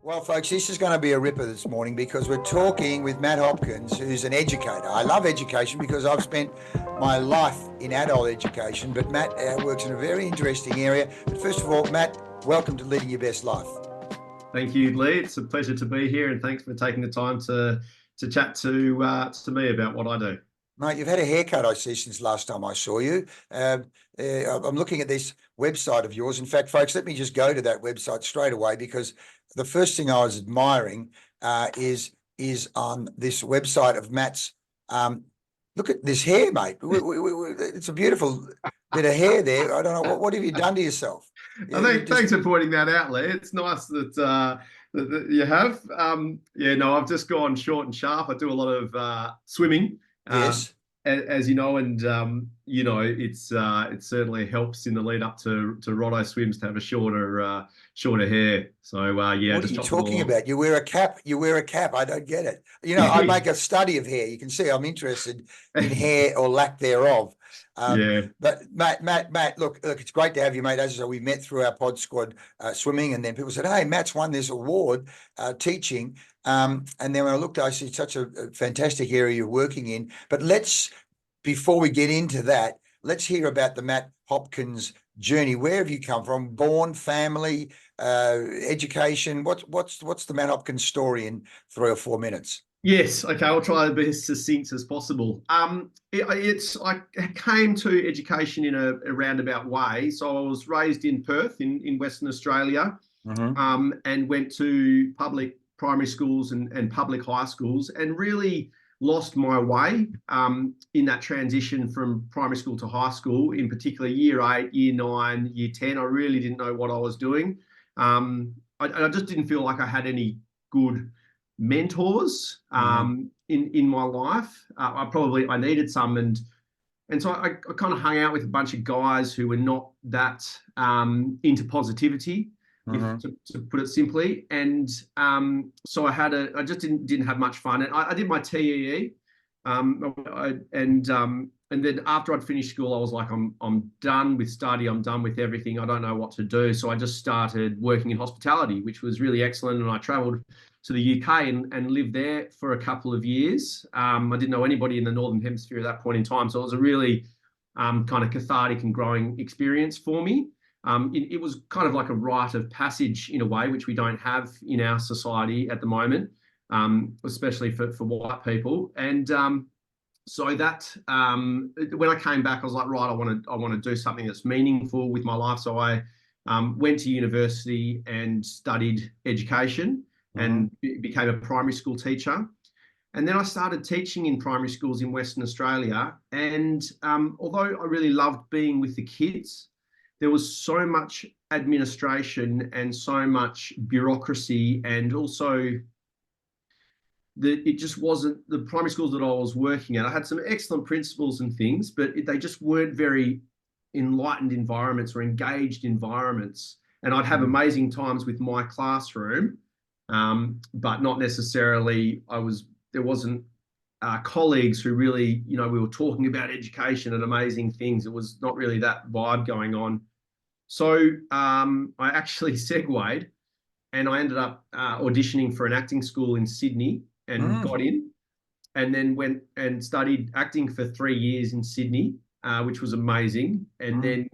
Well, folks, this is going to be a ripper this morning because we're talking with Matt Hopkins, who's an educator. I love education because I've spent my life in adult education, but Matt works in a very interesting area. But first of all, Matt, welcome to Leading Your Best Life. Thank you, Leigh. It's a pleasure to be here, and thanks for taking the time to chat to me about what I do. Mate, you've had a haircut, I see, since last time I saw you. I'm looking at this website of yours. In fact, folks, let me just go to that website straight away because the first thing I was admiring is on this website of Matt's. Look at this hair, mate. It's a beautiful bit of hair there. I don't know what have you done to yourself. Thanks for pointing that out, Leigh. It's nice that you have. I've just gone short and sharp. I do a lot of swimming. Yes. As you know, and it certainly helps in the lead up to Roto swims to have a shorter hair. So what are you talking about? You wear a cap. I don't get it. I make a study of hair. You can see I'm interested in hair or lack thereof. But Matt, look, it's great to have you, mate. As I said, we met through our pod squad swimming, and then people said, "Hey, Matt's won this award teaching." And then when I looked, I see such a fantastic area you're working in. But before we get into that, let's hear about the Matt Hopkins journey. Where have you come from? Born, family, education? What's the Matt Hopkins story in 3 or 4 minutes? Yes, okay, I'll try to be as succinct as possible. I came to education in a roundabout way. So I was raised in Perth in Western Australia, and went to public primary schools and public high schools, and really lost my way in that transition from primary school to high school, in particular year 8, year 9, year 10. I really didn't know what I was doing. I just didn't feel like I had any good mentors in my life. I needed some, and so I kind of hung out with a bunch of guys who were not that into positivity, to put it simply. And so I just didn't have much fun. And I did my TEE, and then after I'd finished school, I was like, I'm done with study. I'm done with everything. I don't know what to do. So I just started working in hospitality, which was really excellent. And I travelled to the UK and lived there for a couple of years. I didn't know anybody in the Northern Hemisphere at that point in time. So it was a really kind of cathartic and growing experience for me. It was kind of like a rite of passage in a way, which we don't have in our society at the moment, especially for white people. And so that when I came back, I was like, right, I want to do something that's meaningful with my life. So I went to university and studied education and became a primary school teacher. And then I started teaching in primary schools in Western Australia. And although I really loved being with the kids, there was so much administration and so much bureaucracy, and also it just wasn't the primary schools that I was working at. I had some excellent principals and things, but they just weren't very enlightened environments or engaged environments. And I'd have amazing times with my classroom, but not necessarily, there wasn't colleagues who really, we were talking about education and amazing things. It was not really that vibe going on. So I actually segued, and I ended up auditioning for an acting school in Sydney and got in, and then went and studied acting for 3 years in Sydney, which was amazing. And then,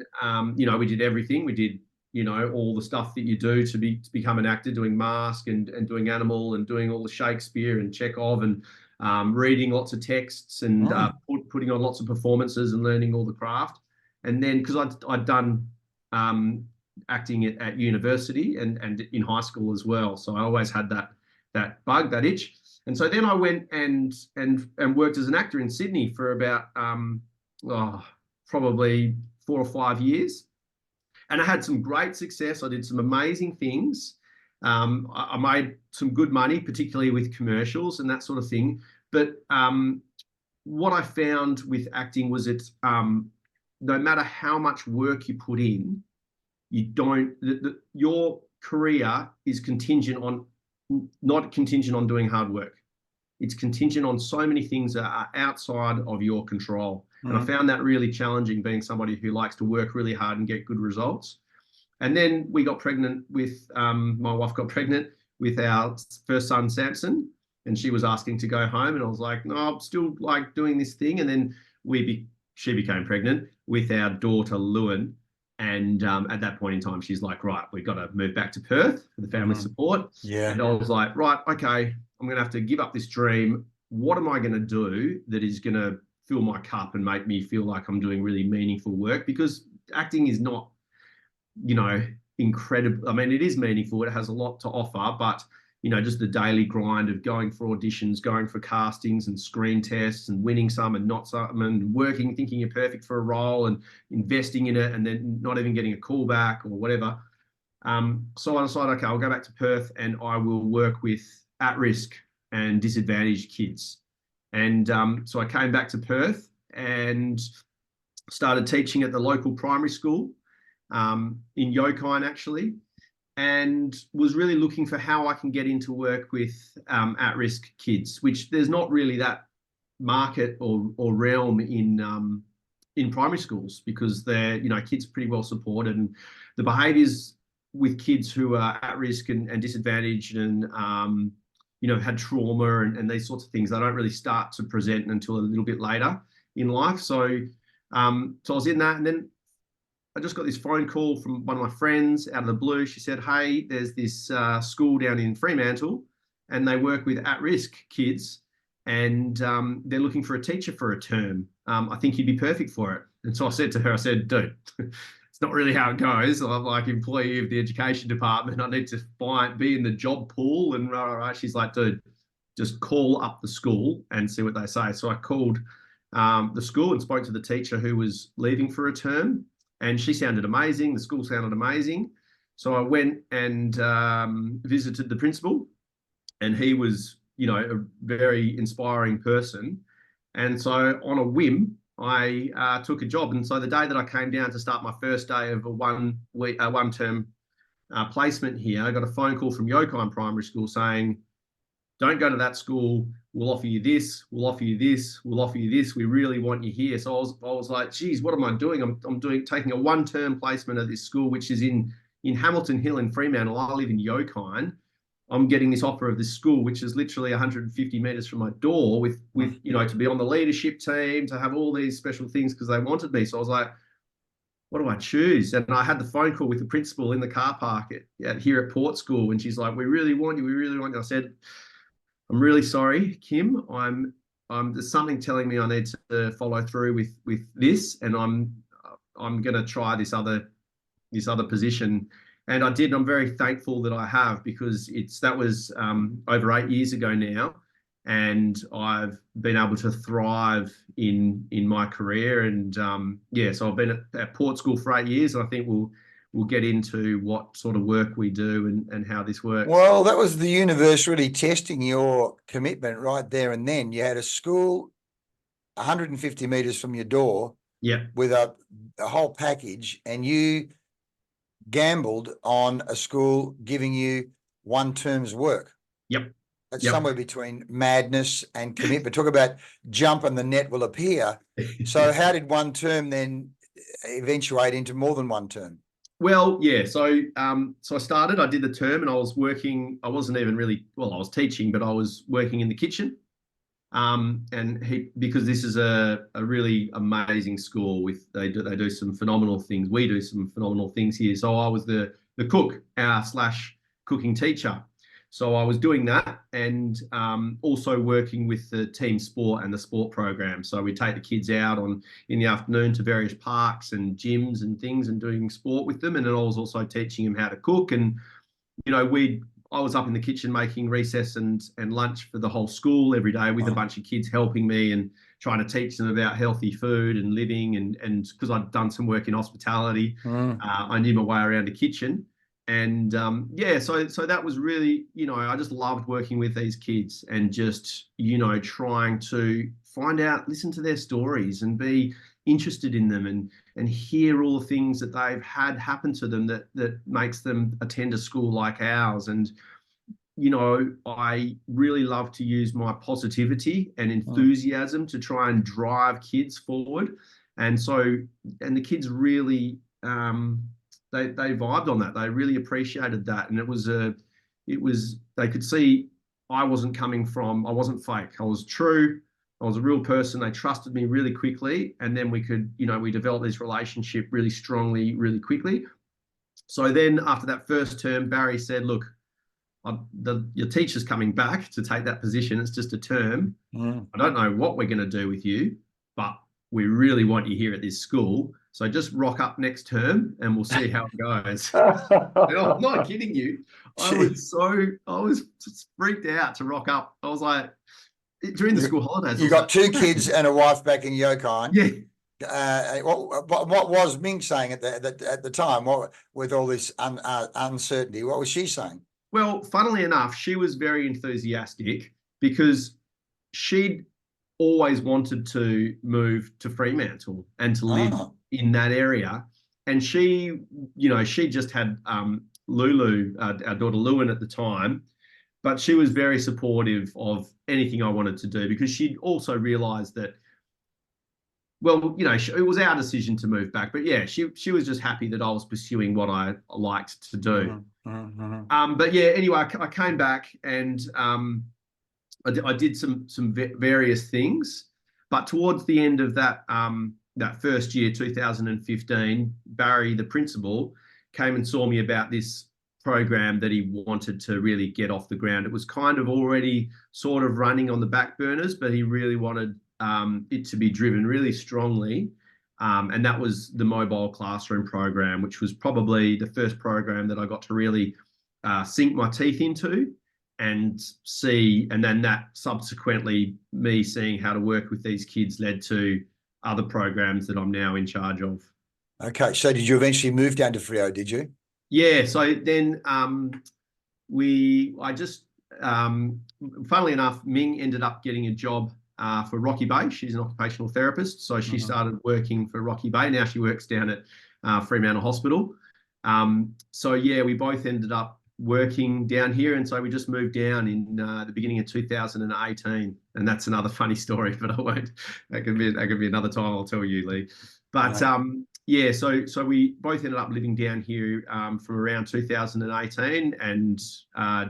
we did everything. We did, all the stuff that you do to become an actor, doing Mask and doing Animal and doing all the Shakespeare and Chekhov and reading lots of texts and putting on lots of performances and learning all the craft. And then, because I'd done acting at university and in high school as well, so I always had that bug, that itch. And so then I went and worked as an actor in Sydney for about probably 4 or 5 years, and I had some great success. I did some amazing things. I made some good money, particularly with commercials and that sort of thing. But what I found with acting was no matter how much work you put in, your career is not contingent on doing hard work. It's contingent on so many things that are outside of your control. And I found that really challenging, being somebody who likes to work really hard and get good results. And then we got pregnant my wife got pregnant with our first son, Samson, and she was asking to go home, and I was like, no, I'm still like doing this thing. And then she became pregnant with our daughter, Lewin. And at that point in time, she's like, right, we've got to move back to Perth for the family support. Yeah. And I was like, right, okay, I'm going to have to give up this dream. What am I going to do that is going to fill my cup and make me feel like I'm doing really meaningful work? Because acting is not, incredible. I mean, it is meaningful. It has a lot to offer, but just the daily grind of going for auditions, going for castings and screen tests and winning some and not some, and working, thinking you're perfect for a role and investing in it and then not even getting a call back or whatever. So I decided, okay, I'll go back to Perth and I will work with at-risk and disadvantaged kids. And so I came back to Perth and started teaching at the local primary school in Yokine, actually, and was really looking for how I can get into work with at-risk kids, which there's not really that market or realm in primary schools, because they're, kids are pretty well supported, and the behaviours with kids who are at risk and disadvantaged and had trauma and these sorts of things, they don't really start to present until a little bit later in life. So I was in that, and then I just got this phone call from one of my friends out of the blue. She said, hey, there's this school down in Fremantle and they work with at-risk kids, and they're looking for a teacher for a term. I think you'd be perfect for it. And so I said to her, I said, dude, it's not really how it goes. I'm like employee of the education department. I need to be in the job pool and rah, rah, rah. She's like, dude, just call up the school and see what they say. So I called the school and spoke to the teacher who was leaving for a term, and she sounded amazing. The school sounded amazing. So I went and visited the principal, and he was, a very inspiring person. And so on a whim, I took a job. And so the day that I came down to start my first day of a one-term placement here, I got a phone call from Yokine Primary School saying, don't go to that school. We'll offer you this. We'll offer you this. We'll offer you this. We really want you here. So I was like, geez, what am I doing? I'm taking a one-term placement at this school, which is in Hamilton Hill in Fremantle. I live in Yokine. I'm getting this offer of this school, which is literally 150 meters from my door, with to be on the leadership team, to have all these special things because they wanted me. So I was like, what do I choose? And I had the phone call with the principal in the car park here at Port School, and she's like, we really want you. We really want you. I said, I'm really sorry, Kim. There's something telling me I need to follow through with this, and I'm going to try this other position. And I did, and I'm very thankful that I have, because that was over 8 years ago now, and I've been able to thrive in my career. And so I've been at Port School for 8 years, and I think we'll get into what sort of work we do and how this works. Well, that was the universe really testing your commitment right there and then. You had a school 150 meters from your door, with a whole package, and you gambled on a school giving you one term's work. That's somewhere between madness and commitment. Talk about jump and the net will appear. So how did one term then eventuate into more than one term? Well, yeah. So I did the term, and I was working. I wasn't even really, I was teaching, but I was working in the kitchen. Because this is a really amazing school, they do some phenomenal things. We do some phenomenal things here. So I was the cook / cooking teacher. So I was doing that, and also working with the team sport and the sport program. So we take the kids out in the afternoon to various parks and gyms and things, and doing sport with them. And then I was also teaching them how to cook. And I was up in the kitchen making recess and lunch for the whole school every day, with a bunch of kids helping me and trying to teach them about healthy food and living. And because I'd done some work in hospitality, I knew my way around the kitchen. And so that was really, I just loved working with these kids and just, trying to find out, listen to their stories and be interested in them and hear all the things that they've had happen to them that makes them attend a school like ours. And, I really love to use my positivity and enthusiasm to try and drive kids forward. And the kids really, they vibed on that. They really appreciated that. And it was they could see I wasn't fake. I was true. I was a real person. They trusted me really quickly. And then we developed this relationship really strongly, really quickly. So then after that first term, Barry said, look, your teacher's coming back to take that position. It's just a term. I don't know what we're going to do with you, but we really want you here at this school. So just rock up next term and we'll see how it goes. I'm not kidding you. I was just freaked out to rock up. I was like, during the school holidays. You got two kids and a wife back in Yokine. Yeah. What was Ming saying at the time? What, with all this uncertainty, what was she saying? Well, funnily enough, she was very enthusiastic because she'd always wanted to move to Fremantle and to live in that area. And she just had Lulu, our daughter Lewin at the time, but she was very supportive of anything I wanted to do because she'd also realised that, well, it was our decision to move back. But yeah, she was just happy that I was pursuing what I liked to do. But yeah, anyway, I came back and I did some various things. But towards the end of that first year, 2015, Barry, the principal, came and saw me about this program that he wanted to really get off the ground. It was kind of already sort of running on the back burners, but he really wanted it to be driven really strongly. And that was the mobile classroom program, which was probably the first program that I got to really sink my teeth into and see. And then that subsequently, me seeing how to work with these kids led to other programs that I'm now in charge of. Okay. So did you eventually move down to Freo, did you? Yeah. So then funnily enough, Ming ended up getting a job for Rocky Bay. She's an occupational therapist. So she started working for Rocky Bay. Now she works down at Fremantle Hospital. So yeah, we both ended up working down here. And so we just moved down in the beginning of 2018. And that's another funny story, but I won't. That could be another time I'll tell you, Leigh. But yeah, so we both ended up living down here from around 2018 and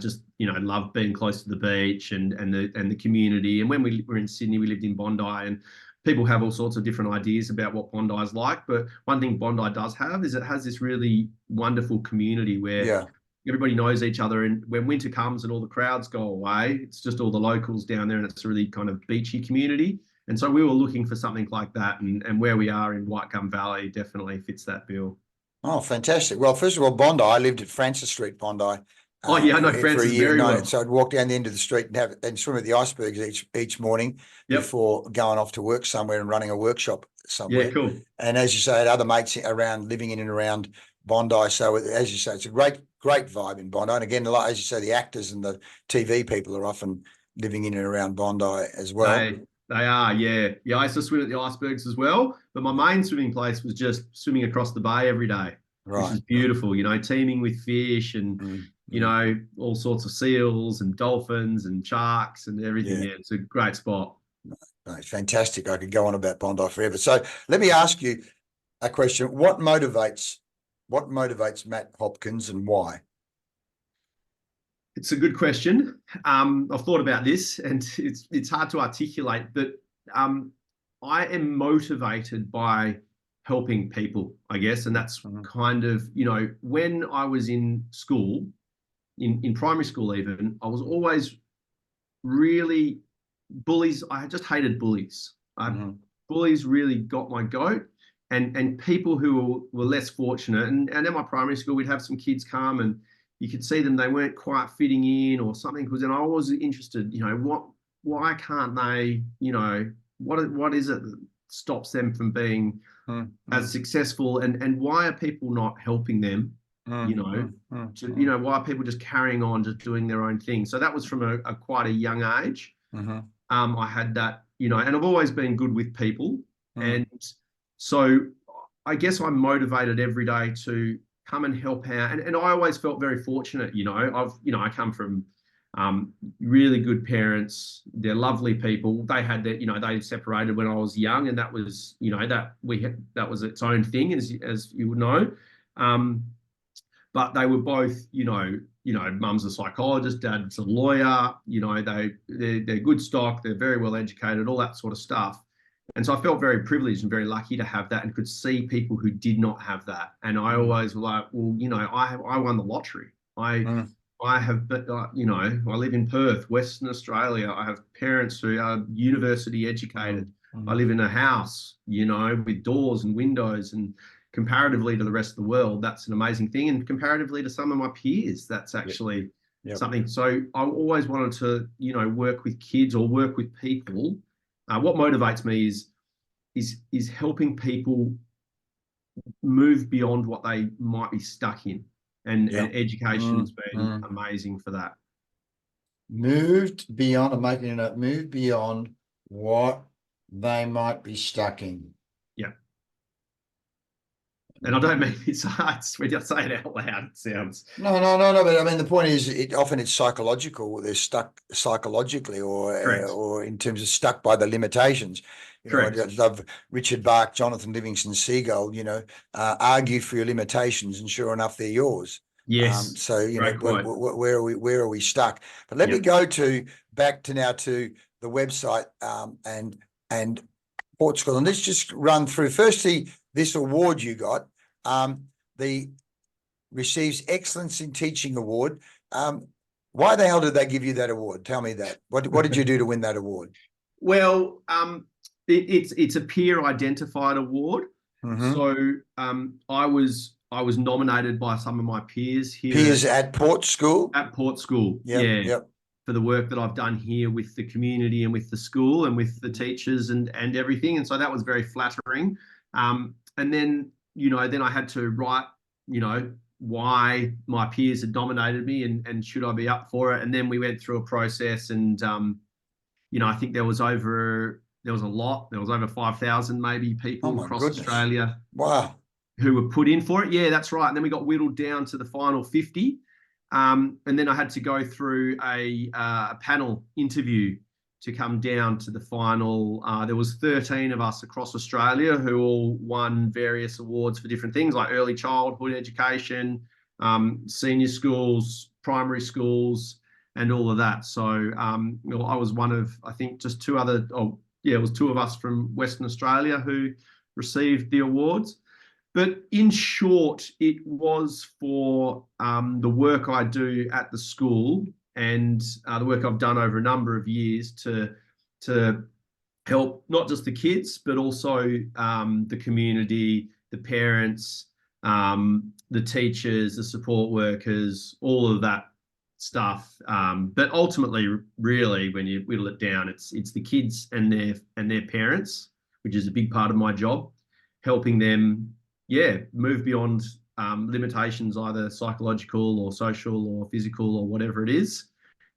just, loved being close to the beach and the community. And when we were in Sydney, we lived in Bondi, and people have all sorts of different ideas about what Bondi is like. But one thing Bondi does have is it has this really wonderful community where everybody knows each other. And when winter comes and all the crowds go away, it's just all the locals down there, and it's a really kind of beachy community. And so we were looking for something like that, and where we are in White Gum Valley definitely fits that bill. Oh, fantastic. Well, first of all, Bondi, I lived at Francis Street, Bondi. I know Francis very well. So I'd walk down the end of the street and swim at the icebergs each morning before going off to work somewhere and running a workshop somewhere. Yeah, cool. And as you say, I had other mates around living in and around Bondi. So as you say, it's a great vibe in Bondi. And again, as you say, the actors and the TV people are often living in and around Bondi as well. They are, yeah. Yeah, I used to swim at the icebergs as well, but my main swimming place was just swimming across the bay every day, which is beautiful, teeming with fish and, all sorts of seals and dolphins and sharks and everything. Yeah, it's a great spot. No, fantastic. I could go on about Bondi forever. So let me ask you a question. What motivates Matt Hopkins and why? It's a good question. I've thought about this, and it's hard to articulate, but I am motivated by helping people, I guess. And that's kind of, when I was in school, in primary school even, I was always really bullies. I just hated bullies. Bullies really got my goat. And people who were less fortunate, and in my primary school, we'd have some kids come and you could see them, they weren't quite fitting in or something, because then I was interested, why can't they, what is it that stops them from being as successful, and why are people not helping them, why are people just carrying on, just doing their own thing? So that was from a quite a young age. I had that, and I've always been good with people. And so I guess I'm motivated every day to come and help out. And I always felt very fortunate, I come from really good parents. They're lovely people. They had that, they separated when I was young, and that was, that was its own thing, as you would know. But they were both, you know, mum's a psychologist, dad's a lawyer, you know, they're good stock, they're very well educated, all that sort of stuff. And so I felt very privileged and very lucky to have that, and could see people who did not have that. And I always was like, well, you know, I won the lottery. I have, you know, I live in Perth, Western Australia. I have parents who are university educated. I live in a house, you know, with doors and windows, and comparatively to the rest of the world, that's an amazing thing. And comparatively to some of my peers, that's actually something. So I always wanted to, you know, work with kids or work with people. What motivates me is helping people move beyond what they might be stuck in. And education has been amazing for that. Moved beyond, I'm making it up, move beyond what they might be stuck in. Yeah. And I don't mean it's hard when you say it out loud, it sounds. No. But I mean, the point is, often it's psychological. They're stuck psychologically, or in terms of stuck by the limitations. You know, I love Richard Bach, Jonathan Livingston Seagull. You know, argue for your limitations, and sure enough, they're yours. Yes. So you know, where are we stuck? But let me go back to the website and Port School, and let's just run through. Firstly, this award you got, the receives Excellence in Teaching Award. Why the hell did they give you that award? Tell me that. What did you do to win that award? Well, it's a peer identified award. So I was nominated by some of my peers here. Peers at Port School? At Port School, for the work that I've done here with the community and with the school and with the teachers and everything. And so that was very flattering. And then, you know, then I had to write, you know, why my peers had nominated me and should I be up for it. And then we went through a process, and, you know, I think there was over 5,000 maybe people across Australia. Wow. Who were put in for it. Yeah, that's right. And then we got whittled down to the final 50. And then I had to go through a panel interview to come down to the final. There was 13 of us across Australia who all won various awards for different things, like early childhood education, senior schools, primary schools, and all of that. So you know, I was one of, I think, just two of us from Western Australia who received the awards. But in short, it was for the work I do at the school and the work I've done over a number of years to help not just the kids, but also the community, the parents, the teachers, the support workers, all of that stuff. But ultimately, really, when you whittle it down, it's the kids and their parents, which is a big part of my job, helping them move beyond limitations, either psychological or social or physical or whatever it is,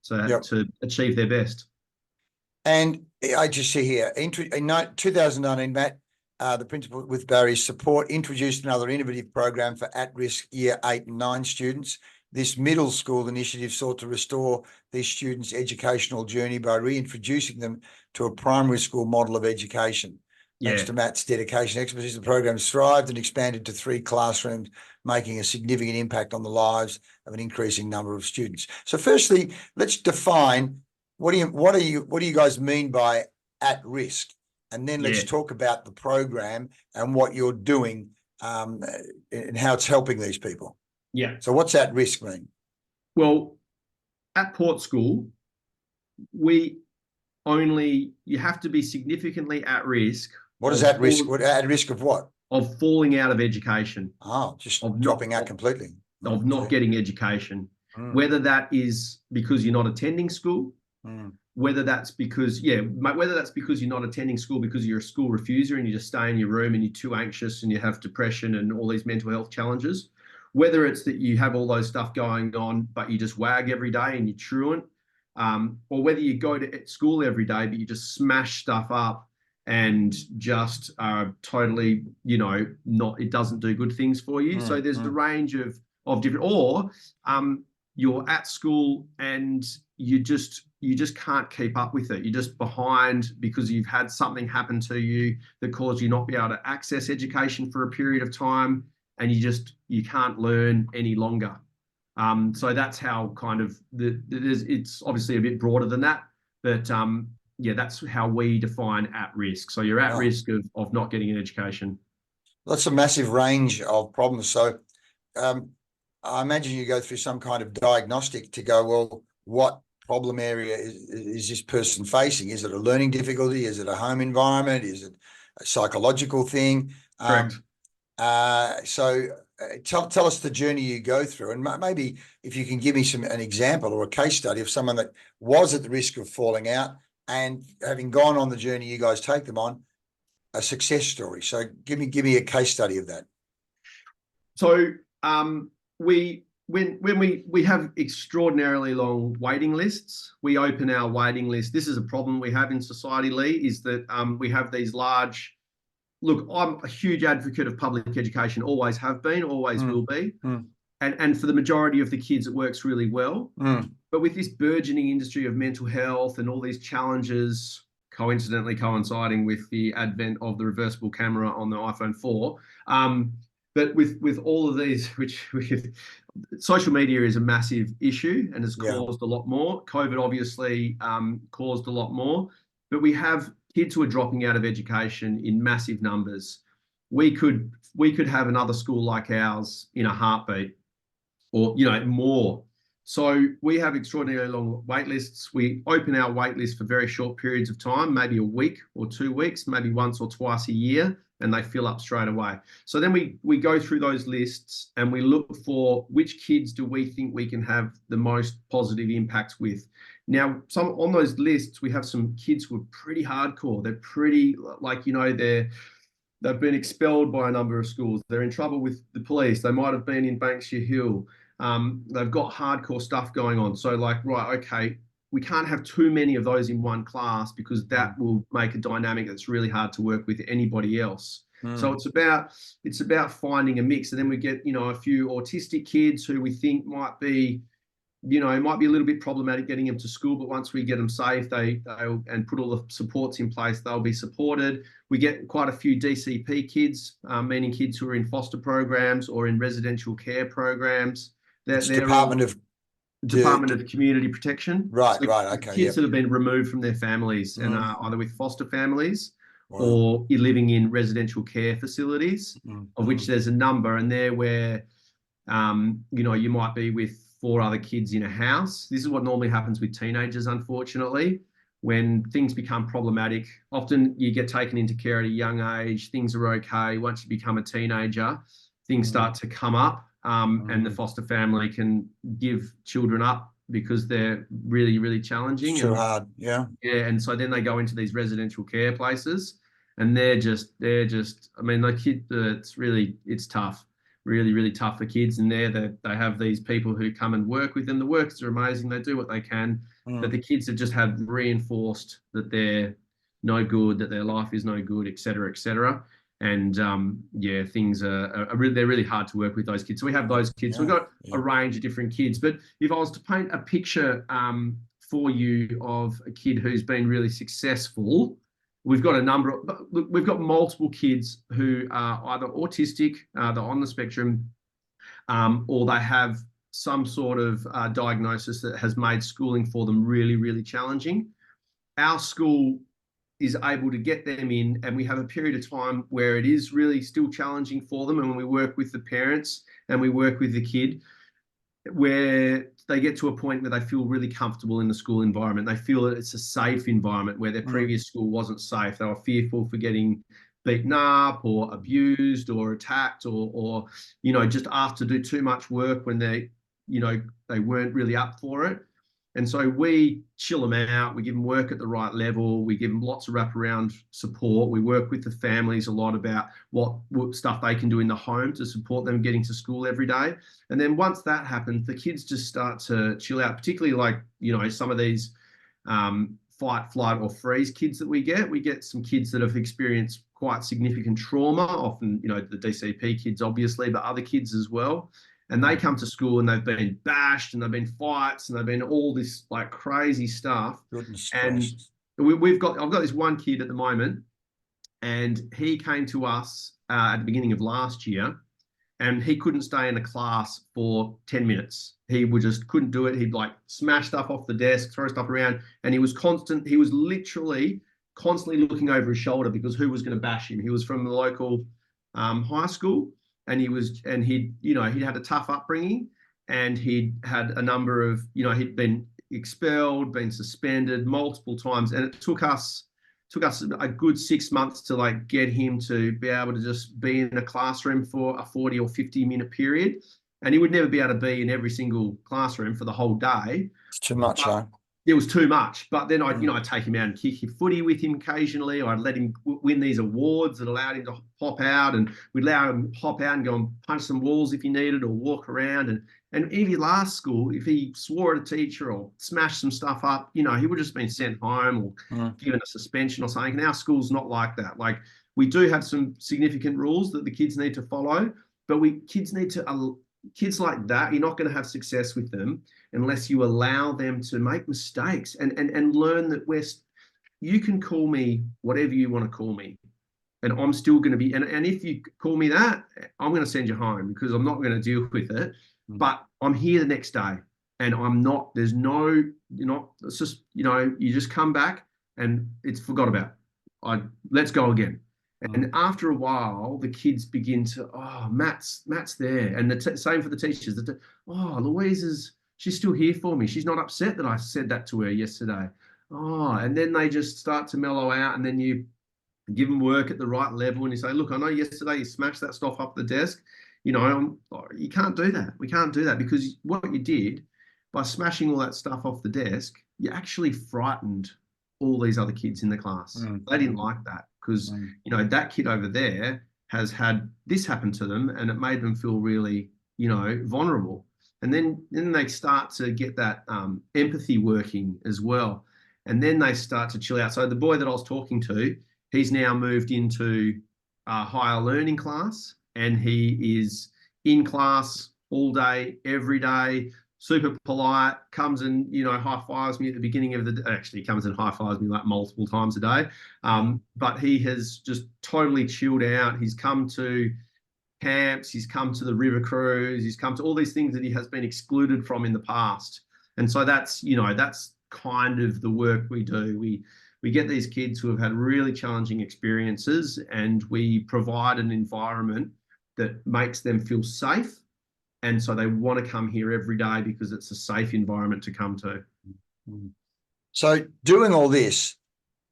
so to achieve their best. And I just see here, in 2019, Matt, the principal with Barry's support introduced another innovative program for at-risk year 8 and 9 students. This middle school initiative sought to restore these students' educational journey by reintroducing them to a primary school model of education. Thanks to Matt's dedication and expertise, the program thrived and expanded to 3 classrooms, making a significant impact on the lives of an increasing number of students. So firstly, let's define what do you guys mean by at risk? And then let's talk about the program and what you're doing and how it's helping these people. Yeah. So what's at risk mean? Well, at Port School, you have to be significantly at risk. What is at risk? At risk of what? Of falling out of education. Oh, just dropping out completely. Of not getting education. Whether that is because you're not attending school, whether that's because you're not attending school because you're a school refuser and you just stay in your room and you're too anxious and you have depression and all these mental health challenges, whether it's that you have all those stuff going on but you just wag every day and you're truant, or whether you go to school every day but you just smash stuff up and just totally, you know, it doesn't do good things for you. So there's a range of different, or you're at school and you just can't keep up with it. You're just behind because you've had something happen to you that caused you not be able to access education for a period of time, and you can't learn any longer. So that's how kind of it's obviously a bit broader than that, but yeah, that's how we define at risk. So you're at risk of not getting an education. That's a massive range of problems. So I imagine you go through some kind of diagnostic to go, well, what problem area is this person facing? Is it a learning difficulty? Is it a home environment? Is it a psychological thing? Correct. So tell us the journey you go through, and maybe if you can give me an example or a case study of someone that was at the risk of falling out and having gone on the journey you guys take them on, a success story. So give me a case study of that. So when we have extraordinarily long waiting lists, we open our waiting list. This is a problem we have in society, Leigh, is that we have these large. Look, I'm a huge advocate of public education, always have been, always will be. And for the majority of the kids, it works really well. But with this burgeoning industry of mental health and all these challenges, coincidentally coinciding with the advent of the reversible camera on the iPhone 4, but with all of these, social media is a massive issue and has caused a lot more. COVID obviously caused a lot more, but we have kids who are dropping out of education in massive numbers. We could have another school like ours in a heartbeat, or more. So we have extraordinarily long wait lists. We open our wait list for very short periods of time, maybe a week or 2 weeks, maybe once or twice a year, and they fill up straight away. So then we go through those lists and we look for which kids do we think we can have the most positive impact with. Now, on those lists, we have some kids who are pretty hardcore. They're pretty, they've been expelled by a number of schools. They're in trouble with the police. They might have been in Banksia Hill. They've got hardcore stuff going on. So right, okay, we can't have too many of those in one class because that will make a dynamic that's really hard to work with anybody else. So it's about finding a mix. And then we get, a few autistic kids who we think might be it might be a little bit problematic getting them to school, but once we get them safe, and put all the supports in place, they'll be supported. We get quite a few DCP kids, meaning kids who are in foster programs or in residential care programs. It's Department of Community Protection. Right, so right, okay. Kids that have been removed from their families and are either with foster families or living in residential care facilities, of which there's a number, and they're where you might be with 4 other kids in a house. This is what normally happens with teenagers, unfortunately. When things become problematic, often you get taken into care at a young age, things are okay. Once you become a teenager, things start to come up, and the foster family can give children up because they're really, really challenging. It's too hard, yeah. Yeah, and so then they go into these residential care places, and they're just, I mean, the kid, it's tough. Really, really tough for kids in there. That they have these people who come and work with them. The workers are amazing. They do what they can. But the kids have just had reinforced that they're no good, that their life is no good, et cetera, et cetera. And things are they're really hard to work with, those kids. So we have those kids. So we've got a range of different kids. But if I was to paint a picture for you of a kid who's been really successful, we've got we've got multiple kids who are either autistic, they're on the spectrum, or they have some sort of diagnosis that has made schooling for them really, really challenging. Our school is able to get them in, and we have a period of time where it is really still challenging for them. And when we work with the parents and we work with the kid, where they get to a point where they feel really comfortable in the school environment. They feel that it's a safe environment where their previous school wasn't safe. They were fearful for getting beaten up or abused or attacked or just asked to do too much work when they weren't really up for it. And so we chill them out. We give them work at the right level. We give them lots of wraparound support. We work with the families a lot about what stuff they can do in the home to support them getting to school every day. And then once that happens, the kids just start to chill out, particularly some of these fight, flight or freeze kids that we get. We get some kids that have experienced quite significant trauma, often, the DCP kids, obviously, but other kids as well. And they come to school and they've been bashed and they've been fights and they've been all this crazy stuff. Goodness and I've got this one kid at the moment, and he came to us at the beginning of last year, and he couldn't stay in a class for 10 minutes. He would just couldn't do it. He'd like smash stuff off the desk, throw stuff around, and he was literally constantly looking over his shoulder because who was going to bash him? He was from the local high school, and he'd had a tough upbringing, and he'd had a number of, he'd been expelled, been suspended multiple times, and it took us a good 6 months to like get him to be able to just be in a classroom for a 40 or 50-minute period. And he would never be able to be in every single classroom for the whole day. It's too much, huh? It was too much. But then I'd take him out and kick footy with him occasionally. I'd let him win these awards that allowed him to hop out, and we'd allow him to hop out and go and punch some walls if he needed, or walk around. And if he last school, if he swore at a teacher or smashed some stuff up, he would have just been sent home or given a suspension or something. And our school's not like that. Like, we do have some significant rules that the kids need to follow, but kids like that, you're not going to have success with them unless you allow them to make mistakes and learn that you can call me whatever you want to call me, and I'm still going to be, and if you call me that, I'm going to send you home because I'm not going to deal with it. But I'm here the next day, and it's just, you just come back and it's forgot about. Let's go again. And after a while, the kids begin to, Matt's there. And the same for the teachers. Louise she's still here for me. She's not upset that I said that to her yesterday. And then they just start to mellow out, and then you give them work at the right level, and you say, look, I know yesterday you smashed that stuff up the desk. You can't do that. We can't do that, because what you did by smashing all that stuff off the desk, you actually frightened all these other kids in the class. They didn't like that, because that kid over there has had this happen to them, and it made them feel really vulnerable. And then they start to get that empathy working as well, and then they start to chill out. So the boy that I was talking to, he's now moved into a higher learning class, and he is in class all day, every day, super polite, comes and, high fives me at the beginning of the day. Actually, he comes and high fives me like multiple times a day. But he has just totally chilled out. He's come to camps, he's come to the river cruise, he's come to all these things that he has been excluded from in the past. And so that's kind of the work we do. We get these kids who have had really challenging experiences, and we provide an environment that makes them feel safe. And so they want to come here every day because it's a safe environment to come to. So doing all this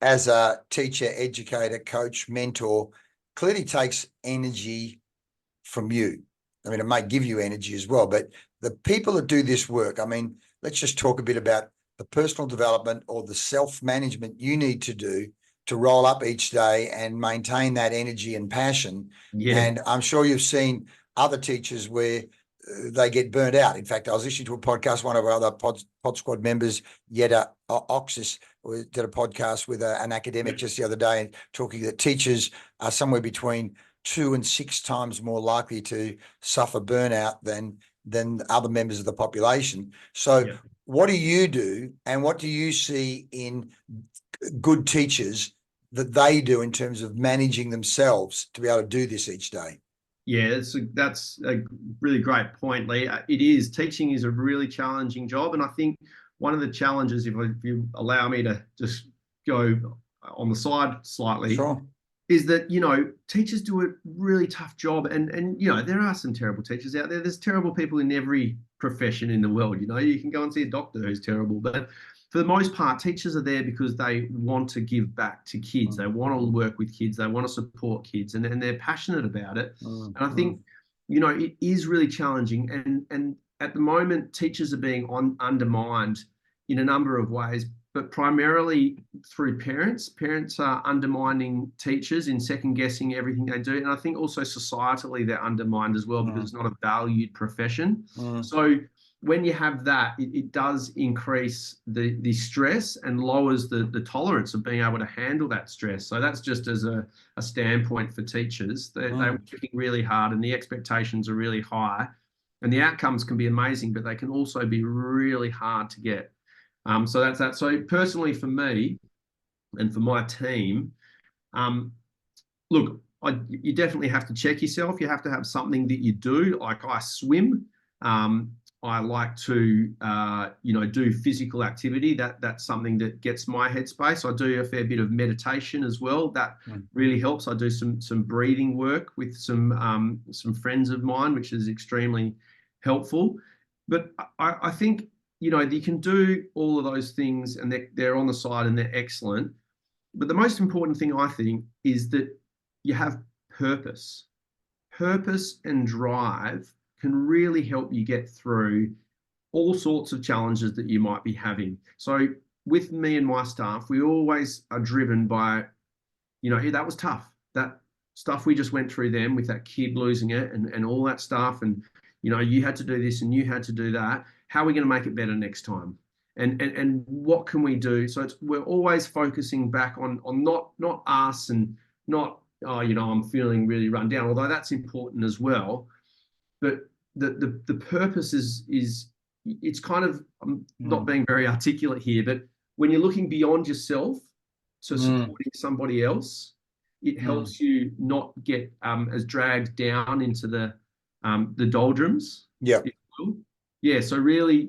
as a teacher, educator, coach, mentor, clearly takes energy from you. I mean, it might give you energy as well, but the people that do this work, I mean, let's just talk a bit about the personal development or the self-management you need to do to roll up each day and maintain that energy and passion. Yeah. And I'm sure you've seen other teachers where they get burnt out. In fact, I was listening to a podcast, one of our other Pod Squad members, NEiTA Oxis, did a podcast with an academic just the other day, and talking that teachers are somewhere between 2 and 6 times more likely to suffer burnout than other members of the population. So what do you do, and what do you see in good teachers that they do in terms of managing themselves to be able to do this each day? Yeah, that's a really great point, Leigh. It is. Teaching is a really challenging job. And I think one of the challenges, if you allow me to just go on the side slightly, sure, is that, teachers do a really tough job. And there are some terrible teachers out there. There's terrible people in every profession in the world. You can go and see a doctor who's terrible. But for the most part, teachers are there because they want to give back to kids. They want to work with kids. They want to support kids, and they're passionate about it. And I think, it is really challenging. And at the moment, teachers are being undermined in a number of ways, but primarily through parents. Parents are undermining teachers in second guessing everything they do. And I think also societally they're undermined as well, because it's not a valued profession. So when you have that, it does increase the stress and lowers the tolerance of being able to handle that stress. So that's just as a standpoint for teachers. They're working really hard, and the expectations are really high, and the outcomes can be amazing, but they can also be really hard to get. So that's that. So personally for me and for my team, look, you definitely have to check yourself. You have to have something that you do. Like I swim. I like to, do physical activity. That's something that gets my headspace. I do a fair bit of meditation as well. That really helps. I do some breathing work with some friends of mine, which is extremely helpful. But I think, you can do all of those things, and they're on the side and they're excellent. But the most important thing, I think, is that you have purpose. Purpose and drive can really help you get through all sorts of challenges that you might be having. So with me and my staff, we always are driven by, that was tough. That stuff we just went through then with that kid losing it and all that stuff. And, you had to do this and you had to do that. How are we going to make it better next time? And what can we do? So we're always focusing back on not us and not, I'm feeling really run down, although that's important as well. But the purpose is it's kind of, I'm not being very articulate here, but when you're looking beyond yourself to supporting somebody else, it helps you not get as dragged down into the doldrums. Yeah. Yeah. So really,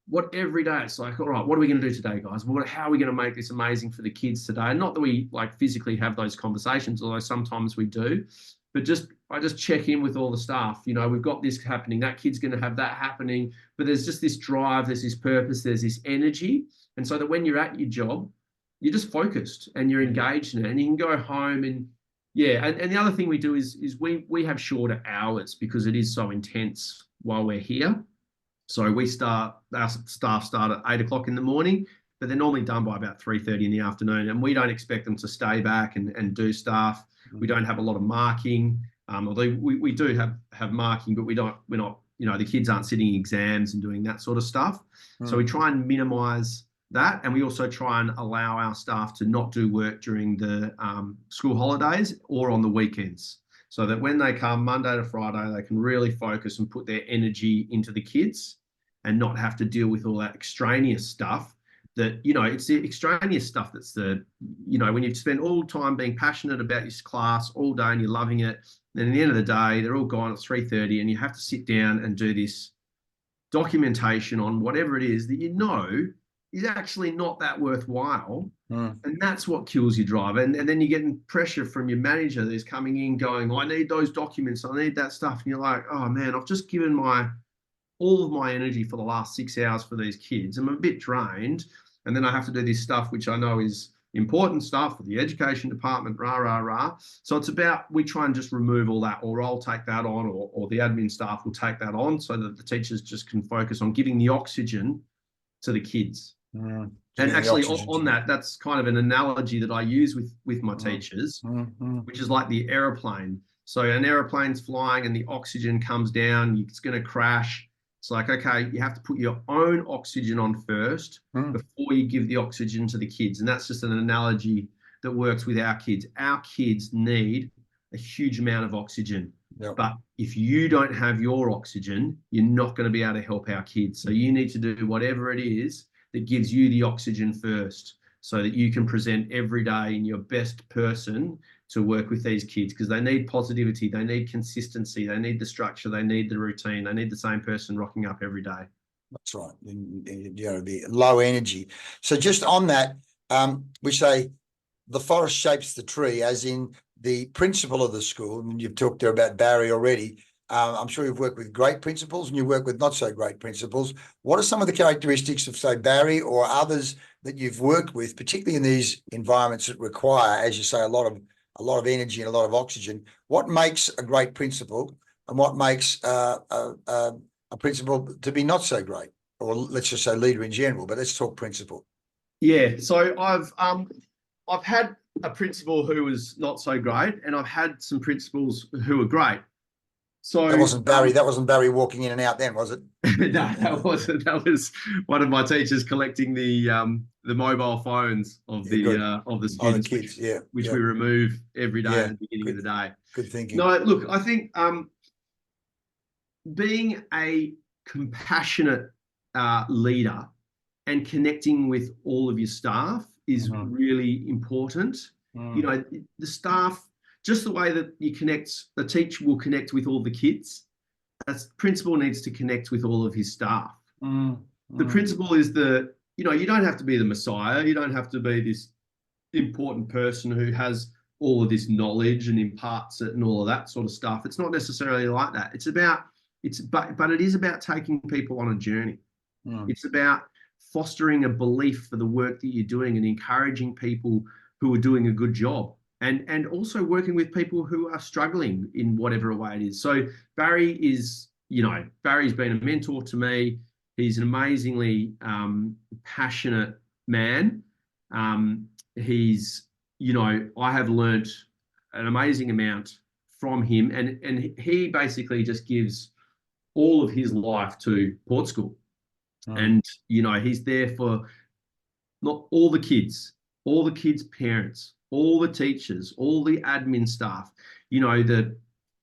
what every day it's like, all right, what are we going to do today, guys? How are we going to make this amazing for the kids today? And not that we like physically have those conversations, although sometimes we do, but I just check in with all the staff. We've got this happening, that kid's going to have that happening, but there's just this drive, there's this purpose, there's this energy. And so that when you're at your job, you're just focused and you're engaged in it, and you can go home and and the other thing we do is we have shorter hours because it is so intense while we're here. So our staff start at 8 o'clock in the morning, but they're normally done by about 3:30 in the afternoon. And we don't expect them to stay back and do stuff. We don't have a lot of marking, although we do have marking, but we're not, the kids aren't sitting exams and doing that sort of stuff. So we try and minimize that. And we also try and allow our staff to not do work during the school holidays or on the weekends, so that when they come Monday to Friday, they can really focus and put their energy into the kids and not have to deal with all that extraneous stuff that, it's the extraneous stuff that's when you've spent all time being passionate about your class all day and you're loving it, then at the end of the day, they're all gone at 3:30 and you have to sit down and do this documentation on whatever it is that is actually not that worthwhile. And that's what kills your drive. And then you're getting pressure from your manager that's coming in going, I need those documents, I need that stuff. And you're like, oh man, I've just given all of my energy for the last 6 hours for these kids. I'm a bit drained. And then I have to do this stuff, which I know is important stuff for the education department, rah. So it's about, we try and just remove all that, or I'll take that on, or the admin staff will take that on, so that the teachers just can focus on giving the oxygen to the kids. And actually on that's kind of an analogy that I use with my teachers, which is like the aeroplane. So an aeroplane's flying and the oxygen comes down, it's going to crash. It's like, okay, you have to put your own oxygen on first before you give the oxygen to the kids. And that's just an analogy that works with our kids. Our kids need a huge amount of oxygen. Yep. But if you don't have your oxygen, you're not going to be able to help our kids. So you need to do whatever it is that gives you the oxygen first, so that you can present every day in your best person to work with these kids, because they need positivity, they need consistency, they need the structure, they need the routine, they need the same person rocking up every day. That's right. The low energy. So just on that, we say the forest shapes the tree, as in the principal of the school, and you've talked there about Barry already. I'm sure you've worked with great principals and you work with not so great principals. What are some of the characteristics of, say, Barry or others that you've worked with, particularly in these environments that require, as you say, a lot of energy and a lot of oxygen? What makes a great principal, and what makes a principal to be not so great, or let's just say leader in general? But let's talk principal. Yeah. So I've had a principal who was not so great, and I've had some principals who were great. So that wasn't Barry. That wasn't Barry walking in and out then, was it? No, that wasn't. That was one of my teachers collecting the mobile phones of the students, kids, which we remove every day at the beginning of the day. Good thinking. No, look, I think being a compassionate leader and connecting with all of your staff is really important. The staff, just the way that the teacher will connect with all the kids, a principal needs to connect with all of his staff. The principal is you don't have to be the Messiah. You don't have to be this important person who has all of this knowledge and imparts it and all of that sort of stuff. It's not necessarily like that. But it is about taking people on a journey. It's about fostering a belief for the work that you're doing and encouraging people who are doing a good job, and also working with people who are struggling in whatever way it is. So Barry's been a mentor to me. He's an amazingly passionate man. I have learnt an amazing amount from him, and he basically just gives all of his life to Port School. And, he's there for not all the kids' parents, all the teachers, all the admin staff, the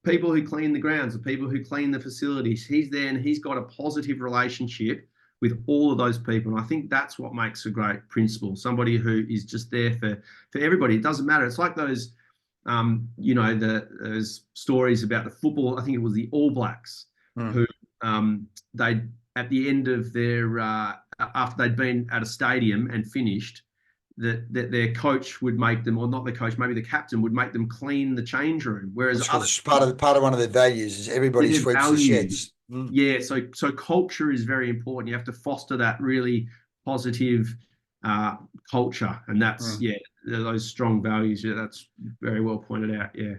people who clean the grounds, the people who clean the facilities. He's there, and he's got a positive relationship with all of those people. And I think that's what makes a great principal, somebody who is just there for everybody. It doesn't matter. It's like those, those stories about the football. I think it was the All Blacks who they, at the end of their, after they'd been at a stadium and finished, that their coach would make them, or not the coach, maybe the captain would make them clean the change room. Whereas part of one of their values is everybody sweeps the sheds. Yeah, so culture is very important. You have to foster that really positive culture, and that's those strong values. Yeah, that's very well pointed out. Yeah,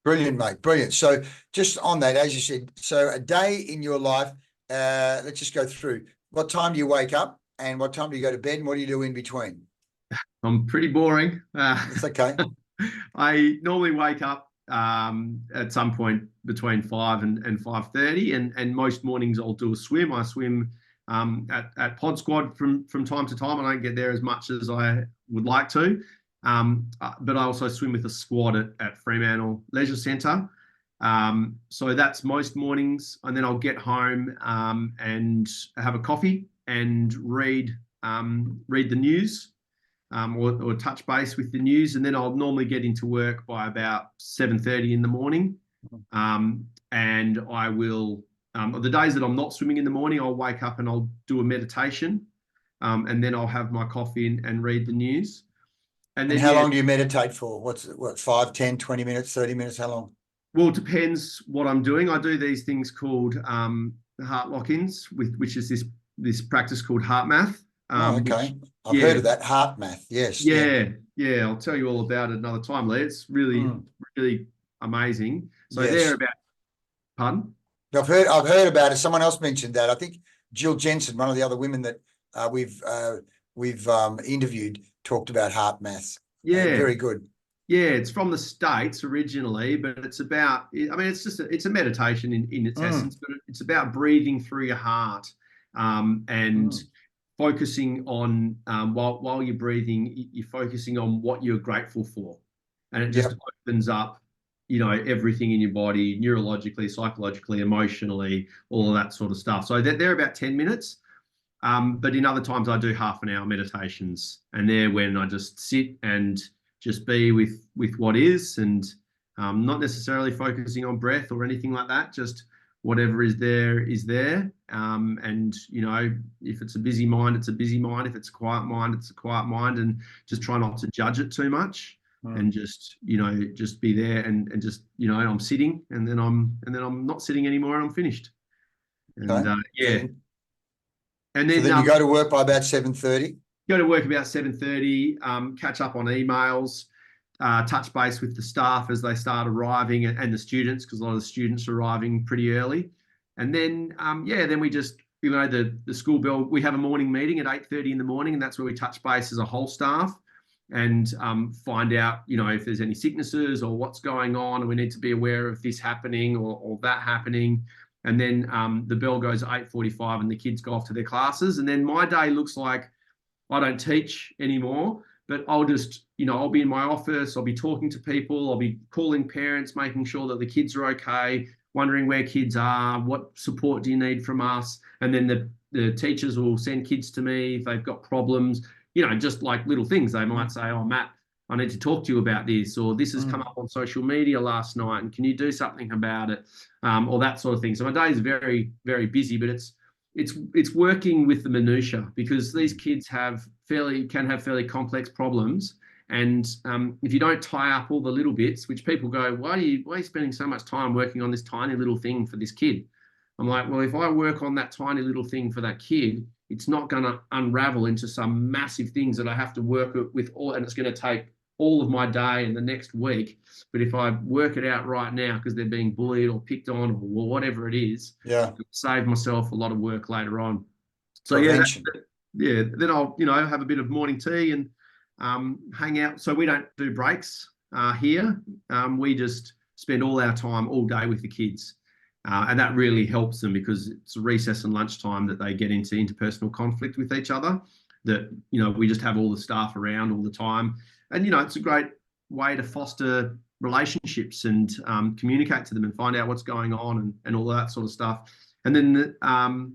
brilliant, mate, brilliant. So just on that, as you said, so a day in your life. Let's just go through. What time do you wake up, and what time do you go to bed, and what do you do in between? I'm pretty boring. It's okay. I normally wake up at some point between 5 and 5:30, and most mornings I'll do a swim. I swim at Pod Squad from time to time. I don't get there as much as I would like to, but I also swim with a squad at Fremantle Leisure Centre. So that's most mornings, and then I'll get home and have a coffee and read the news, or touch base with the news, and then I'll normally get into work by about 7:30 in the morning. And I will, the days that I'm not swimming in the morning, I'll wake up and I'll do a meditation, and then I'll have my coffee and read the news. And then how long do you meditate for? What, 5, 10, 20 minutes, 30 minutes? How long? Well, it depends what I'm doing. I do these things called heart lock-ins, which is this practice called heart math. Okay. I've heard of that, heart math. Yes. Yeah. I'll tell you all about it another time, Leigh. It's really, really amazing. So they're about, pardon? I've heard about it. Someone else mentioned that. I think Jill Jensen, one of the other women that we've interviewed, talked about heart maths. Yeah. Very good. Yeah, it's from the States originally, but it's about, it's a meditation in its essence, but it's about breathing through your heart, and focusing on, while you're breathing, you're focusing on what you're grateful for. And it just opens up, everything in your body, neurologically, psychologically, emotionally, all of that sort of stuff. So they're about 10 minutes. But in other times I do half an hour meditations, and they're when I just sit and just be with what is, and not necessarily focusing on breath or anything like that. Just whatever is there is there. And if it's a busy mind, it's a busy mind. If it's a quiet mind, it's a quiet mind. And just try not to judge it too much, and just just be there and just I'm sitting, and then I'm not sitting anymore, and I'm finished. And and then you go to work by about 7:30. Go to work about 7:30, catch up on emails, touch base with the staff as they start arriving, and the students, because a lot of the students are arriving pretty early. And then, then we just, the school bell, we have a morning meeting at 8:30 in the morning, and that's where we touch base as a whole staff and find out, if there's any sicknesses or what's going on, and we need to be aware of this happening or that happening. And then the bell goes at 8:45 and the kids go off to their classes. And then my day looks like, I don't teach anymore, but I'll just, I'll be in my office, I'll be talking to people, I'll be calling parents, making sure that the kids are okay, wondering where kids are, what support do you need from us? And then the teachers will send kids to me if they've got problems, just like little things. They might say, oh, Matt, I need to talk to you about this, or this has come up on social media last night, and can you do something about it, or that sort of thing. So my day is very, very busy, but it's working with the minutiae, because these kids can have fairly complex problems. And if you don't tie up all the little bits, which people go, why are you spending so much time working on this tiny little thing for this kid? I'm like, well, if I work on that tiny little thing for that kid, it's not going to unravel into some massive things that I have to work with all, and it's going to take all of my day and the next week. But if I work it out right now, because they're being bullied or picked on or whatever it is, yeah, save myself a lot of work later on. So prevention. then I'll have a bit of morning tea and hang out. So we don't do breaks here. We just spend all our time all day with the kids. And that really helps them, because it's recess and lunchtime that they get into interpersonal conflict with each other, that, we just have all the staff around all the time. And, it's a great way to foster relationships and communicate to them and find out what's going on and all that sort of stuff. And then,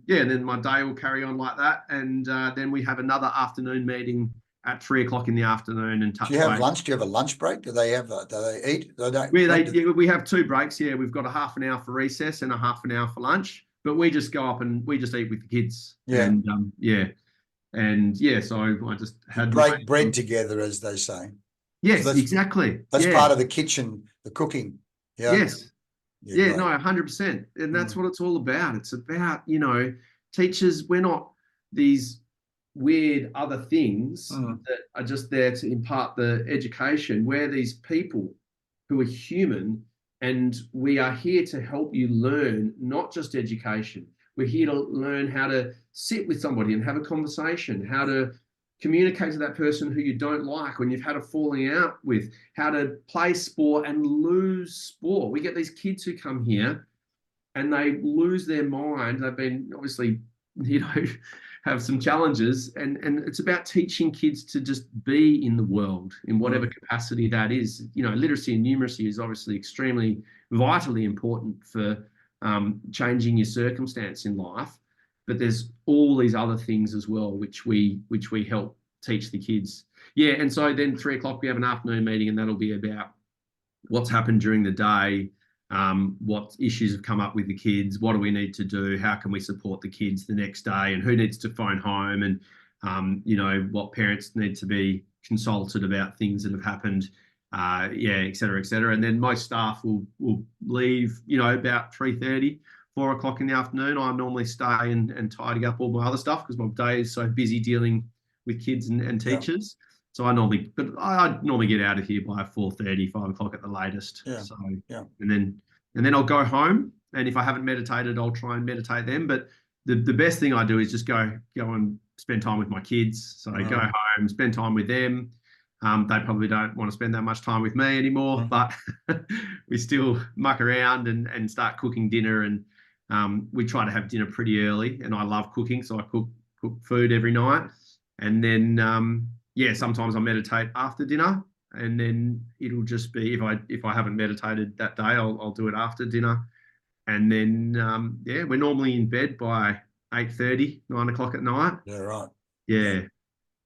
then my day will carry on like that. And then we have another afternoon meeting at 3 o'clock in the afternoon and touch base. Do you have lunch? Do you have a lunch break? Do they eat? We have 2 breaks. Yeah, we've got a half an hour for recess and a half an hour for lunch. But we just go up and we just eat with the kids. Yeah. And so I just had break bread together, as they say. Yes, so exactly. That's part of the kitchen, the cooking. Yeah. Yes. Yeah, right. No, 100%. And that's what it's all about. It's about, teachers, we're not these weird other things that are just there to impart the education. We're these people who are human, and we are here to help you learn, not just education. We're here to learn how to sit with somebody and have a conversation, how to communicate to that person who you don't like when you've had a falling out with, how to play sport and lose sport. We get these kids who come here and they lose their mind. They've been obviously, have some challenges, and it's about teaching kids to just be in the world in whatever capacity that is. Literacy and numeracy is obviously extremely vitally important for changing your circumstance in life, but there's all these other things as well which we help teach the kids. And so then 3 o'clock we have an afternoon meeting, and that'll be about what's happened during the day, what issues have come up with the kids, what do we need to do, how can we support the kids the next day, and who needs to phone home, and what parents need to be consulted about things that have happened, et cetera, et cetera. And then most staff will leave, about 3:30, 4 o'clock in the afternoon. I normally stay and tidy up all my other stuff, because my day is so busy dealing with kids and teachers. Yeah. So I normally get out of here by 4:30, 5 o'clock at the latest. Yeah. So and then I'll go home, and if I haven't meditated, I'll try and meditate them. But the best thing I do is just go and spend time with my kids. So I go home, spend time with them. They probably don't want to spend that much time with me anymore, but we still muck around and start cooking dinner. And we try to have dinner pretty early, and I love cooking, so I cook food every night. And then sometimes I meditate after dinner, and then it'll just be, if I haven't meditated that day, I'll do it after dinner. And then we're normally in bed by 8:30, 9 o'clock at night. Yeah, right. Yeah.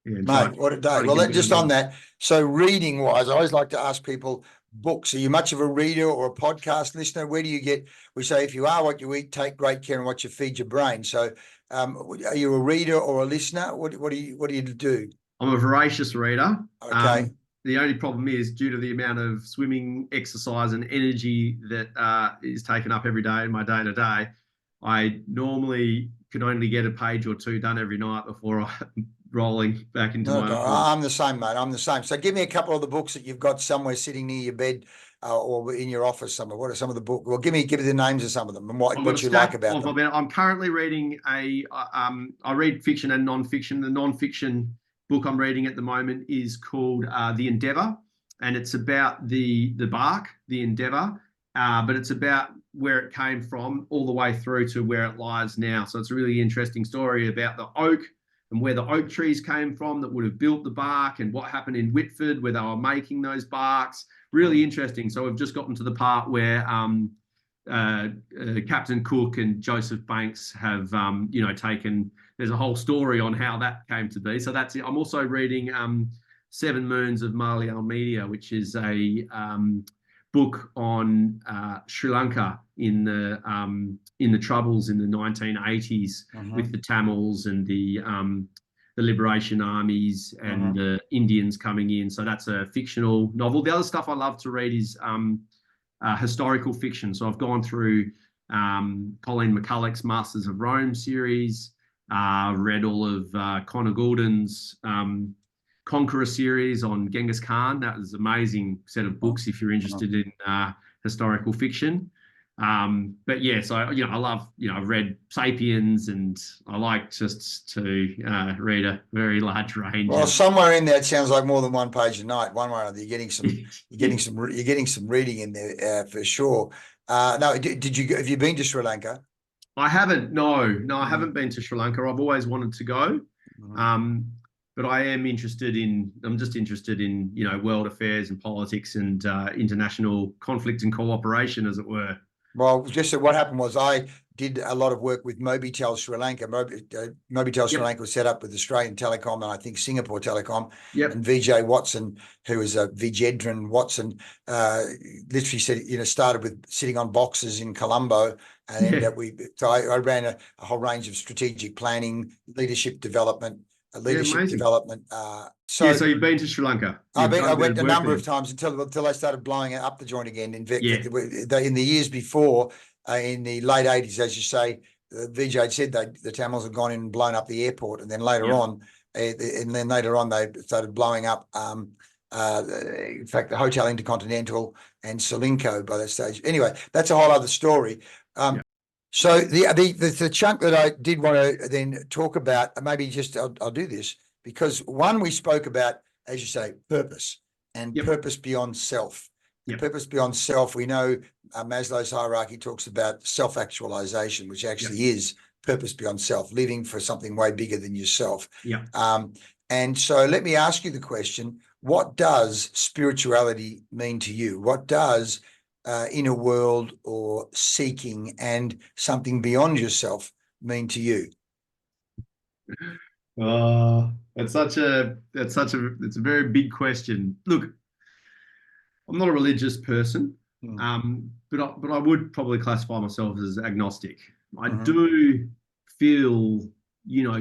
Mate, what a day. Well, just on that, so reading wise, I always like to ask people, books, are you much of a reader or a podcast listener? Where do you get, we say, if you are what you eat, take great care of what you feed your brain. So are you a reader or a listener? What do you do? I'm a voracious reader. Okay. The only problem is, due to the amount of swimming, exercise and energy that is taken up every day in my day to day, I normally can only get a page or two done every night before I'm rolling back into my... I'm the same, mate. I'm the same. So give me a couple of the books that you've got somewhere sitting near your bed or in your office somewhere. What are some of the books? Well, give me the names of some of them and what you like about them. I'm currently reading I read fiction and non-fiction. The non-fiction book I'm reading at the moment is called The Endeavour, and it's about the bark, the Endeavour, but it's about where it came from all the way through to where it lies now. So it's a really interesting story about the oak and where the oak trees came from that would have built the bark, and what happened in Whitford where they were making those barks. Really interesting. So we've just gotten to the part where Captain Cook and Joseph Banks have, taken, there's a whole story on how that came to be. So that's it. I'm also reading Seven Moons of Mali Media, which is a book on Sri Lanka in the troubles in the 1980s with the Tamils and the liberation armies and the Indians coming in. So that's a fictional novel. The other stuff I love to read is historical fiction. So I've gone through Colleen McCulloch's Masters of Rome series, read all of Connor Goulden's Conqueror series on Genghis Khan. That was an amazing set of books if you're interested in historical fiction. But yeah, so I love, I've read Sapiens, and I like just to read a very large range. Well, somewhere in there, it sounds like more than one page a night. One way or another, you're getting some reading in there for sure. No, have you been to Sri Lanka? I haven't. No, I haven't been to Sri Lanka. I've always wanted to go. But I'm just interested in, world affairs and politics and international conflict and cooperation, as it were. Well, just what happened was I did a lot of work with Mobitel Sri Lanka. Mobitel Sri Lanka was set up with Australian Telecom and I think Singapore Telecom. And VJ Watson, who was a Vijedran Watson, literally said, started with sitting on boxes in Colombo. And I ran a whole range of strategic planning, leadership development. Development. So you've been to Sri Lanka? I went a number of times until I started blowing up the joint again. In the years before, in the late 80s, as you say, VJ had said the Tamils had gone in and blown up the airport, and then later on, they started blowing up. In fact, the Hotel Intercontinental and Solinco by that stage. Anyway, that's a whole other story. So the chunk that I did want to then talk about, maybe just I'll do this because one, we spoke about, as you say, purpose and purpose beyond self. Purpose beyond self. We know Maslow's hierarchy talks about self-actualization, which actually is purpose beyond self, living for something way bigger than yourself. And so let me ask you the question: what does spirituality mean to you? What does inner world or seeking and something beyond yourself mean to you? It's a very big question. Look, I'm not a religious person, but I would probably classify myself as agnostic. I do feel,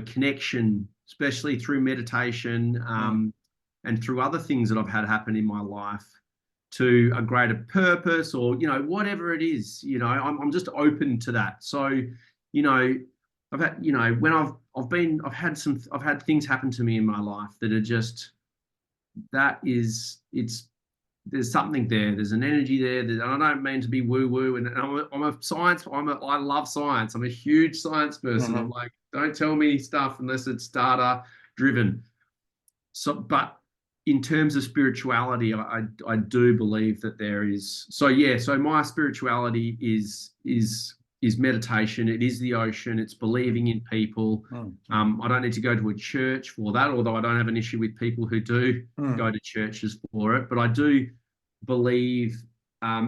connection, especially through meditation and through other things that I've had happen in my life, to a greater purpose, or whatever it is. I'm just open to that. So I've had when I've had things happen to me in my life that are just, there's something there, there's an energy there that, and I don't mean to be woo woo, and I love science. I'm a huge science person. I'm like, don't tell me stuff unless it's data driven. So but in terms of spirituality, I do believe that there is. So my spirituality is meditation. It is the ocean. It's believing in people. I don't need to go to a church for that, although I don't have an issue with people who do go to churches for it. But I do believe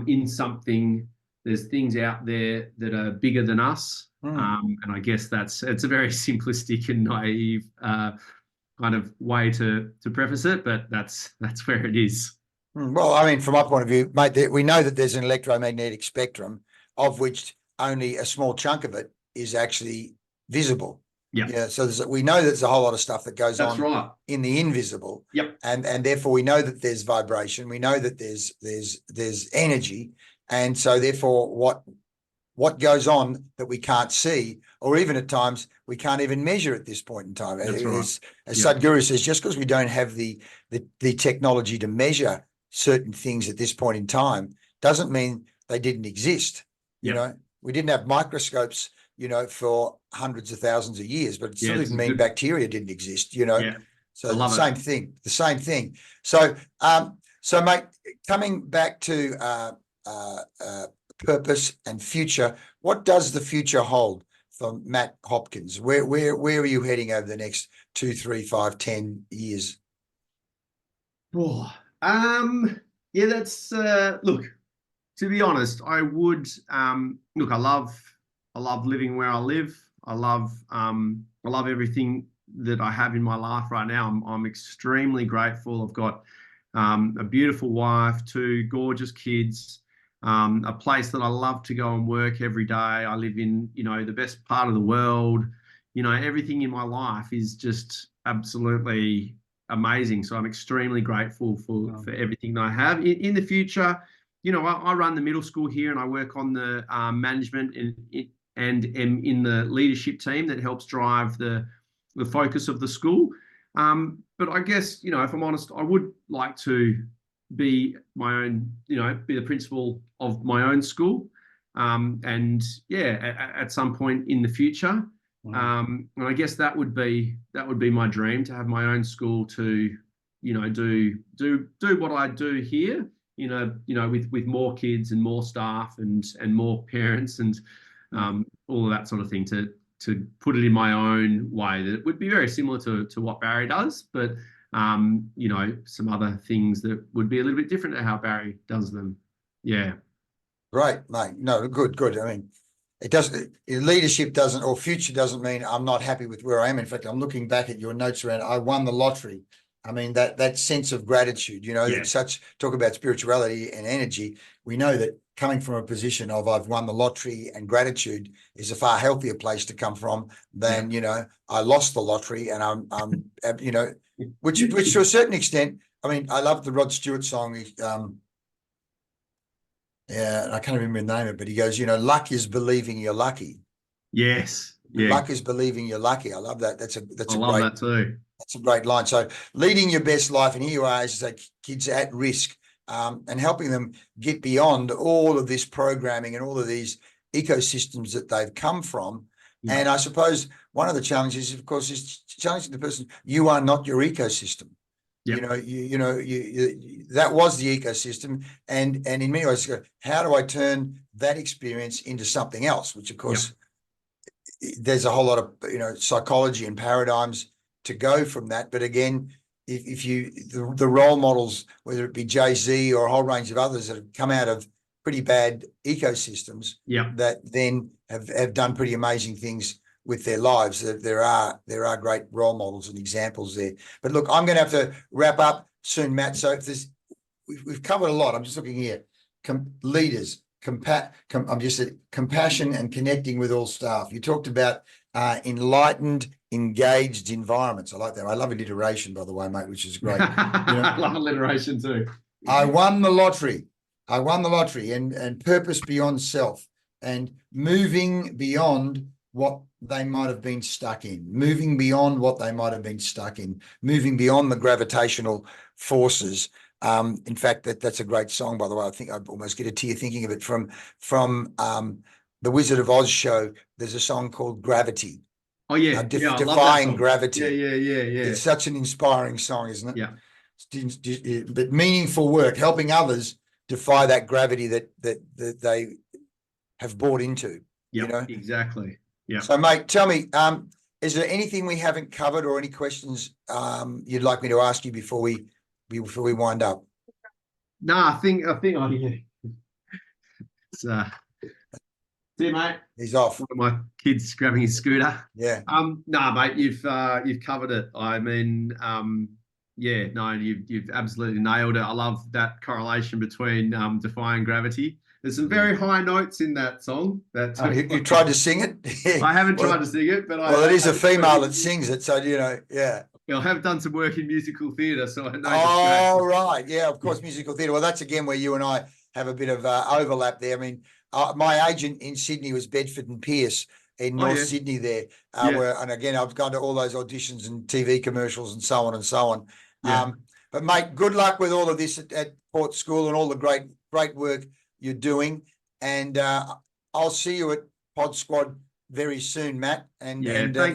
in something. There's things out there that are bigger than us. And I guess it's a very simplistic and naive kind of way to preface it, but that's where it is. Well, I mean, from my point of view, mate, we know that there's an electromagnetic spectrum, of which only a small chunk of it is actually visible. So we know there's a whole lot of stuff that goes on in the invisible. And therefore we know that there's vibration. We know that there's energy, and so therefore what goes on that we can't see, or even at times we can't even measure at this point in time. As Sadhguru says, just because we don't have the technology to measure certain things at this point in time doesn't mean they didn't exist. We didn't have microscopes, for hundreds of thousands of years, but it still didn't mean bacteria didn't exist, So the same thing. So mate, coming back to purpose and future, what does the future hold for Matt Hopkins? Where are you heading over the next 2, 3, 5, 10 years? That's look, to be honest, I would I love living where I live. I love everything that I have in my life right now, I'm extremely grateful. I've got a beautiful wife, 2 gorgeous kids, a place that I love to go and work every day. I live in, the best part of the world. Everything in my life is just absolutely amazing. So I'm extremely grateful for everything that I have. In the future, I run the middle school here, and I work on the management and am in the leadership team that helps drive the focus of the school. But I guess, if I'm honest, I would like to be my own, be the principal of my own school. And yeah, at some point in the future. And I guess that would be my dream, to have my own school, to, do what I do here, with more kids and more staff and more parents and all of that sort of thing, to put it in my own way. That it would be very similar to what Barry does, but some other things that would be a little bit different to how Barry does them. Yeah. Right, mate. No, good. I mean, it doesn't, leadership doesn't, or future doesn't mean I'm not happy with where I am. In fact, I'm looking back at your notes around, I won the lottery. I mean, that sense of gratitude, talk about spirituality and energy. We know that coming from a position of I've won the lottery, and gratitude is a far healthier place to come from than, I lost the lottery, and I'm which to a certain extent, I mean, I love the Rod Stewart song. Yeah, I can't remember the name of it, but he goes, luck is believing you're lucky. Yes. Yeah. Luck is believing you're lucky. I love that. I love that too. That's a great line. So leading your best life, and here you are as kids at risk, and helping them get beyond all of this programming and all of these ecosystems that they've come from. Yeah. And I suppose one of the challenges, of course, is challenging the person. You are not your ecosystem. Yep. That was the ecosystem, and in many ways, how do I turn that experience into something else? Which, of course, there's a whole lot of psychology and paradigms to go from that. But again, if the role models, whether it be Jay-Z or a whole range of others that have come out of pretty bad ecosystems, that then have done pretty amazing things with their lives, there are great role models and examples there. But look, I'm going to have to wrap up soon, Matt. So if we've covered a lot. I'm just looking here. Leaders, I'm just at compassion and connecting with all staff. You talked about enlightened, engaged environments. I like that. I love alliteration, by the way, mate, which is great. I love alliteration too. I won the lottery, and purpose beyond self, and moving beyond what they might have been stuck in, moving beyond the gravitational forces. In fact, that's a great song, by the way. I think I'd almost get a tear thinking of it from the Wizard of Oz show. There's a song called Gravity. Oh yeah, Defying Gravity. Yeah. It's such an inspiring song, isn't it? Yeah. But meaningful work, helping others defy that gravity that they have bought into. Yeah, exactly. Yeah. So, mate, tell me, is there anything we haven't covered, or any questions you'd like me to ask you before we wind up? No, I think it's see you, mate. He's off. One of my kids grabbing his scooter. Yeah. No, mate, you've covered it. I mean, you've absolutely nailed it. I love that correlation between defying gravity. There's some very high notes in that song. You tried to sing it? I haven't tried to sing it, but it is a female that sings it, so yeah. I have done some work in musical theatre, so I know. Oh, right, yeah, of course, musical theatre. Well, that's again where you and I have a bit of overlap there. I mean, my agent in Sydney was Bedford and Pierce in North Sydney there, and again, I've gone to all those auditions and TV commercials and so on and so on. Yeah. But mate, good luck with all of this at Port School and all the great work you're doing, and I'll see you at Pod Squad very soon, Matt, and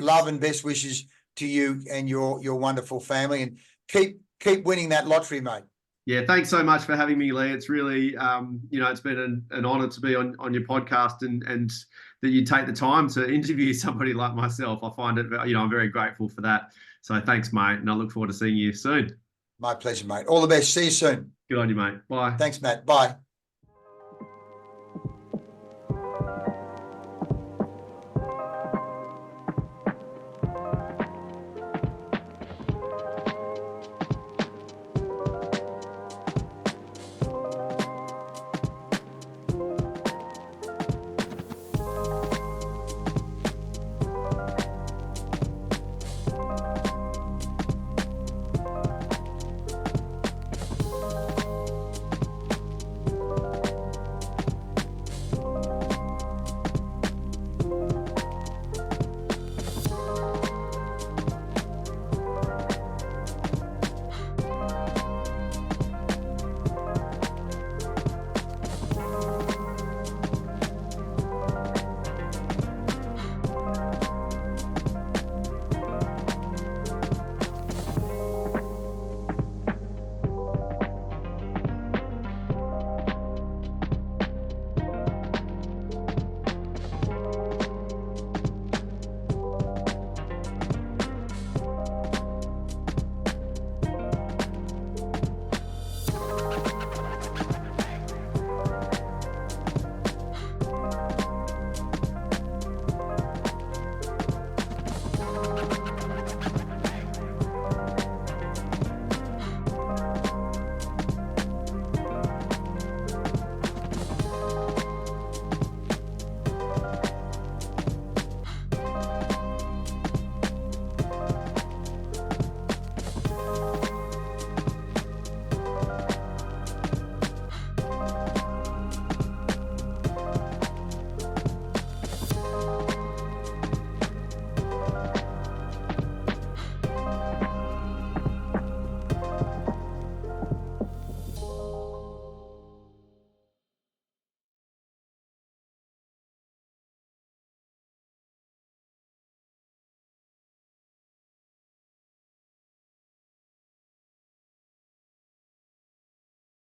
love and best wishes to you and your wonderful family, and keep winning that lottery, mate. Yeah, thanks so much for having me, Leigh. It's really it's been an honor to be on your podcast, and that you take the time to interview somebody like myself. I find it, I'm very grateful for that. So thanks, mate, and I look forward to seeing you soon. My pleasure, mate. All the best. See you soon. Good on you, mate. Bye. Thanks, Matt. Bye.